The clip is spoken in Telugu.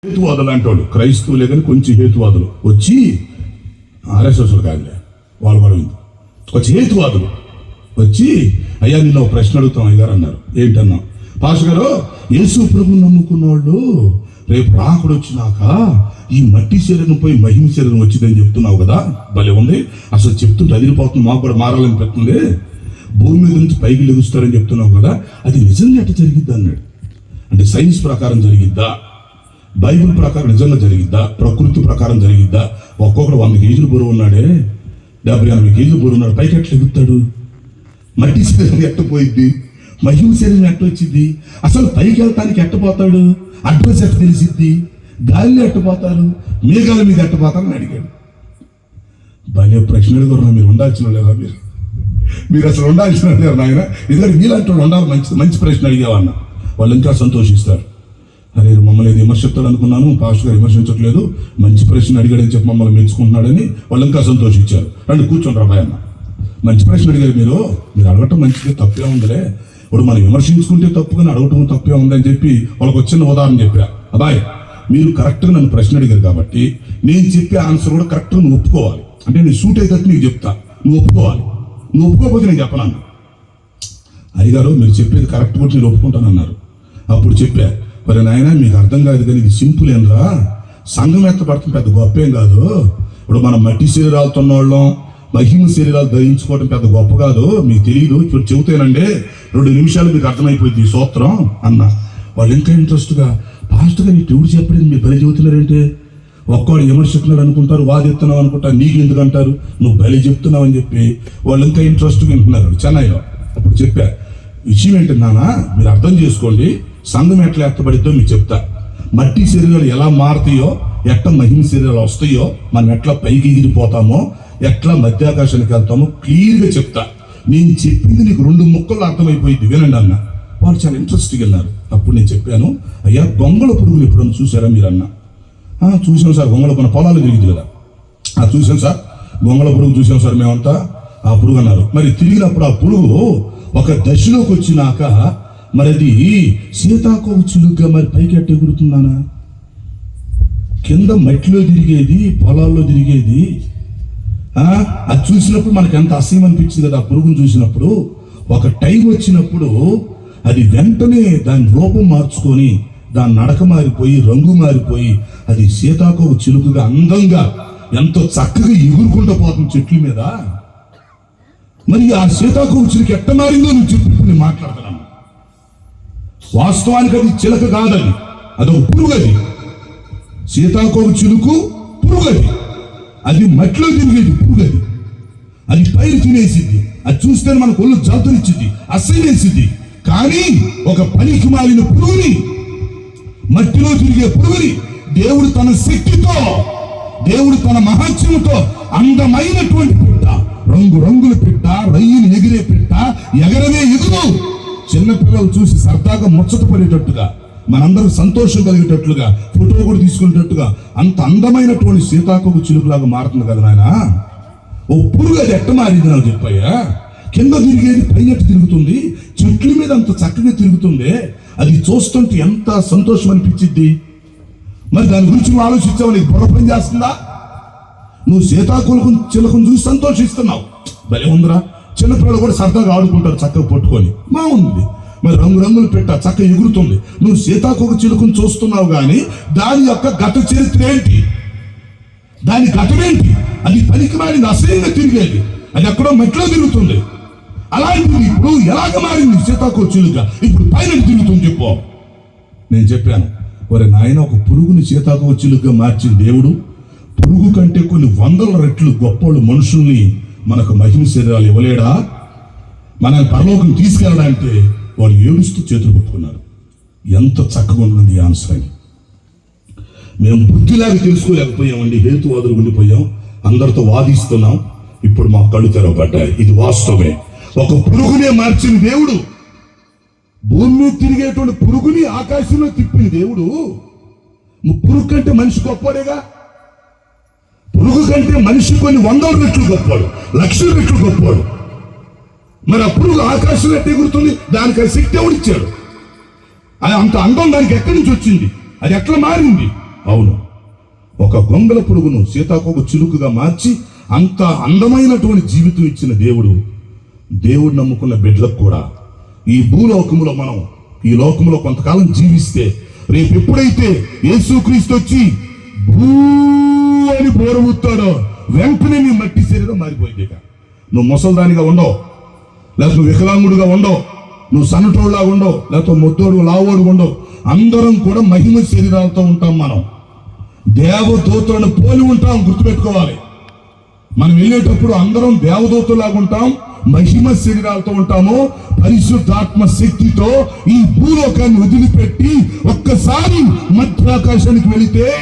హేతువాదులు అంటాడు, క్రైస్తవులే కానీ కొంచెం హేతువాదులు వచ్చి ఆర్ఎస్ఎస్లు కాదులే వాళ్ళు కూడా వచ్చి హేతువాదులు వచ్చి అయ్యా నిన్న ఒక ప్రశ్న అడుగుతాం అయ్యారు అన్నారు. ఏంటన్నా? పాస్టర్ గారు, యేసు ప్రభువుని నమ్ముకున్న వాళ్ళు రేపు రాకుడు వచ్చినాక ఈ మట్టి శరీరం పోయి మహిమ శరీరం వచ్చిందని చెప్తున్నావు కదా, భలే ఉంది. అసలు చెప్తుంటే అదిరిపోతుంది, మాకు కూడా మారాలని పెడుతుంది. భూమి మీద నుంచి పైకి లెగుస్తారని చెప్తున్నావు కదా, అది నిజంగా ఎట్లా జరిగిద్దా అన్నాడు. అంటే సైన్స్ ప్రకారం జరిగిద్దా, బైబిల్ ప్రకారం నిజంగా జరిగిద్దా, ప్రకృతి ప్రకారం జరిగిద్దా? ఒక్కొక్కడు 100 కేజీలు బరువు ఉన్నాడే, 70-80 కేజీలు బరువు ఉన్నాడు, పైకి ఎట్లా ఎగుతాడు? మట్టి శరీరం ఎట్టపోయిద్ది, మహిమ శరీరం ఎట్ట వచ్చింది? అసలు పైకి వెళ్తానికి ఎట్టపోతాడు? అడ్రస్ ఎట్ట తెలిసిద్ది? గాలిలో ఎట్టపోతారు, మేఘాల మీద ఎట్టపోతారని అడిగాడు. భలే ప్రశ్న అడుగుతున్నా, మీరు ఉండాల్సిన లేదా? మీరు అసలు ఉండాల్సిన లేరు నాయన. ఎందుకంటే మీలాంటి వాళ్ళు ఉండాలి. మంచి ప్రశ్న అడిగేవన్న వాళ్ళు ఇంకా సంతోషిస్తారు. అరే మమ్మల్ని విమర్శిస్తాడు అనుకున్నాను, పాస్టర్ గారు విమర్శించట్లేదు, మంచి ప్రశ్న అడిగాడని చెప్పి మమ్మల్ని మెచ్చుకుంటున్నాడని వాళ్ళు ఇంకా సంతోషించారు. రండి కూర్చోండి రాబాయ్ అన్న, మంచి ప్రశ్న అడిగారు మీరు అడగటం మంచిది, తప్పే ఉందిలే. ఇప్పుడు మనం విమర్శించుకుంటే తప్పుగా అడగటం తప్పే ఉందని చెప్పి వాళ్ళకి వచ్చిన ఉదాహరణ చెప్పా. అబ్బాయి మీరు కరెక్ట్గా నన్ను ప్రశ్న అడిగారు కాబట్టి నేను చెప్పే ఆన్సర్ కూడా కరెక్ట్గా నువ్వు ఒప్పుకోవాలి. అంటే నేను సూట్ అయ్యేటట్టు నీకు చెప్తా, నువ్వు ఒప్పుకోవాలి. నువ్వు ఒప్పుకోకపోతే నేను చెప్పను. అయ్యగారు మీరు చెప్పేది కరెక్ట్ కూడా నేను ఒప్పుకుంటానన్నారు. అప్పుడు చెప్పా, మరి నాయన మీకు అర్థం కాదు కానీ ఇది సింపుల్ ఏంరా, సంఘం ఎత్తపడటం పెద్ద గొప్ప ఏం కాదు. ఇప్పుడు మనం మట్టి శరీరాలతో ఉన్నవాళ్ళం మహిమ శరీరాలు ధరించుకోవడం పెద్ద గొప్ప కాదు, మీకు తెలియదు. ఇప్పుడు చెబుతానండి 2 నిమిషాలు మీకు అర్థమైపోయింది ఈ సూత్రం అన్న. వాళ్ళు ఇంకా ఇంట్రెస్ట్గా, పాస్టర్గా నీ ఎవరు చెప్పలేదు, మీరు బలి చెబుతున్నారంటే ఒక్కడు విమర్శిస్తున్నాడు అనుకుంటారు, వాదిస్తున్నావు అనుకుంటారు, నీకు ఎందుకు అంటారు, నువ్వు బలి చెప్తున్నావు అని చెప్పి వాళ్ళు ఇంకా ఇంట్రెస్ట్గా వింటున్నారు చెన్నైలో. అప్పుడు చెప్పా, విషయం ఏంటన్నానా మీరు అర్థం చేసుకోండి, సంఘం ఎట్లా ఎత్తబడిద్దో మీకు చెప్తా. మట్టి శరీరాలు ఎలా మారుతాయో, ఎట్లా మహిమ శరీరాలు వస్తాయో, మనం ఎట్లా పైకి ఎగిరిపోతామో, ఎట్లా మధ్యాకాశానికి వెళ్తామో క్లియర్గా చెప్తా. నేను చెప్పింది నీకు 2 ముక్కలు అర్థమైపోయింది, వినండి అన్న. వాళ్ళు చాలా ఇంట్రెస్ట్గా వెళ్ళారు. అప్పుడు నేను చెప్పాను, అయ్యా గొంగళ పురుగులు ఎప్పుడన్నా చూసారా మీరు అన్న? చూసాం సార్, గొంగళ మన పొలాలు తిరిగింది కదా, చూసాం సార్, గొంగళ పురుగు చూసాం సార్ మేమంతా. ఆ పురుగు అన్నారు. మరి తిరిగినప్పుడు ఆ పురుగు ఒక దశలోకి వచ్చినాక మరి అది సీతాకోక చిలుగ్గా మరి పైకి ఎట్ట ఎగురుతుందానా? కింద మట్టిలో తిరిగేది, పొలాల్లో తిరిగేది. అది చూసినప్పుడు మనకు ఎంత అసహ్యం అనిపించింది కదా. ఆ పురుగును చూసినప్పుడు ఒక టైం వచ్చినప్పుడు అది వెంటనే దాని రూపం మార్చుకొని, దాని నడక మారిపోయి, రంగు మారిపోయి, అది సీతాకోక చిలుకగా అందంగా ఎంతో చక్కగా ఎగురుకుంటూ పోతుంది చెట్ల మీద. మరి ఆ సీతాకోక చిలుక ఎట్ట మారిందో నువ్వు చెప్పి నేను మాట్లాడుతున్నాను. వాస్తవానికి అది చిలక కాదని, అదొక పురుగు. అది సీతాకోక చిలుకు పురుగు, అది మట్టిలో తిరిగేది పురుగు. అది పైరు తినేసింది, అది చూస్తే మనకు ఒళ్ళు జాతునిచ్చింది, అసహ్యేసింది. కానీ ఒక పనికి మాలిన పురుగుని, మట్టిలో తిరిగే పురుగుని దేవుడు తన శక్తితో, దేవుడు తన మహాత్మ్యంతో అందమైనటువంటి పిట్ట, రంగుల పిట్ట, రయ్యని ఎగిరే పిట్ట, ఎగరవే ఎగురు, చిన్నపిల్లలు చూసి సరదాగా ముచ్చట పడేటట్టుగా, మనందరూ సంతోషం కలిగేటట్లుగా, ఫోటో కూడా తీసుకునేటట్టుగా అంత అందమైనటువంటి సీతాకోక చిలుకలాగా మారుతుంది కదా నాయన. ఓ పురుగు అది ఎట్ట మారింది నాకు చెప్పయ్యా. కింద తిరిగేది పైన తిరుగుతుంది, చెట్ల మీద అంత చక్కగా తిరుగుతుంది. అది చూస్తుంటే ఎంత సంతోషం అనిపించింది. మరి దాని గురించి నువ్వు ఆలోచించావు, నీకు బుర్ర పని చేస్తుందా? నువ్వు సీతాకోక చిలుకను చూసి సంతోషిస్తున్నావు, భలే ఉందిరా. చిన్నపిల్లలు కూడా సరదాగా ఆడుకుంటారు చక్కగా పట్టుకొని, బాగుంది. మరి రంగులు పెట్ట చక్కగా ఎగురుతుంది. నువ్వు సీతాకోక చిలుకను చూస్తున్నావు కానీ దాని యొక్క గత చరిత్ర ఏంటి, దాని గతమేంటి? అది పనికి మారింది, అసహ్యంగా తిరిగేది, అది ఎక్కడో మట్టిలో తిరుగుతుంది. అలాంటిది ఇప్పుడు ఎలాగ మారింది సీతాకోక చిలుక, ఇప్పుడు పైన తిరుగుతుంది చెప్పు. నేను చెప్పాను, ఒరే నాయన, ఒక పురుగుని సీతాకోక చిలుకగా మార్చిన దేవుడు పురుగు కంటే కొన్ని 100 రెట్లు గొప్పవాళ్ళు మనుషుల్ని మనకు మహిమ శరీరాలు ఇవ్వలేడా? మనల్ని పరలోకం తీసుకెళ్ళడానికి వాళ్ళు ఏడుస్తూ చేతులు పట్టుకున్నారు. ఎంత చక్కగా ఉంటుంది ఈ ఆన్సర్ అని. మేము బుద్ధిలాగా తెలుసుకోలేకపోయామండి, హేతువాదులు ఉండిపోయాం, అందరితో వాదిస్తున్నాం. ఇప్పుడు మా కళ్ళు తెరవబడ్డాయి, ఇది వాస్తవమే. ఒక పురుగునే మార్చిన దేవుడు, భూమి మీద తిరిగేటువంటి పురుగుని ఆకాశంలో తిప్పిన దేవుడు, పురుగు కంటే మనిషి గొప్పవాడేగా. పురుగు కంటే మనిషి కొన్ని 100 రెట్లు గొప్పవాడు, 1,00,000 రెట్లు గొప్పవాడు. మరి ఆ పురుగు ఆకాశంలో ఎగురుతుంది, దానికి ఆ శక్తి ఎవడిచ్చాడు? అంత అందం దానికి ఎక్కడి నుంచి వచ్చింది? అది ఎట్లా మారింది? అవును, ఒక గొంగల పురుగును సీతాకోక చిలుకగా మార్చి అంత అందమైనటువంటి జీవితం ఇచ్చిన దేవుడు నమ్ముకున్న బిడ్డలకు కూడా ఈ భూలోకములో మనం ఈ లోకంలో కొంతకాలం జీవిస్తే రేపు ఎప్పుడైతే యేసుక్రీస్తు వచ్చి భూ అని బోరవుతాడో వెంటనే నీ మట్టి శరీరం మారిపోయింది. నువ్వు ముసల్దానిగా ఉండవు, లేకపోతే నువ్వు వికలాంగుడిగా ఉండవు, నువ్వు సన్నటోడులా ఉండవు, లేకపోతే ముద్దోడు లావోడు ఉండవు. అందరం కూడా మహిమ శరీరాలతో ఉంటాం. మనం దేవదూతలను పోలి ఉంటాం. గుర్తుపెట్టుకోవాలి, మనం వెళ్ళేటప్పుడు అందరం దేవదూతలాగా ఉంటాం, మహిమ శరీరాలతో ఉంటాము. పరిశుద్ధాత్మ శక్తితో ఈ భూలోకాన్ని వదిలిపెట్టి ఒక్కసారి మధ్యాకాశానికి వెళితే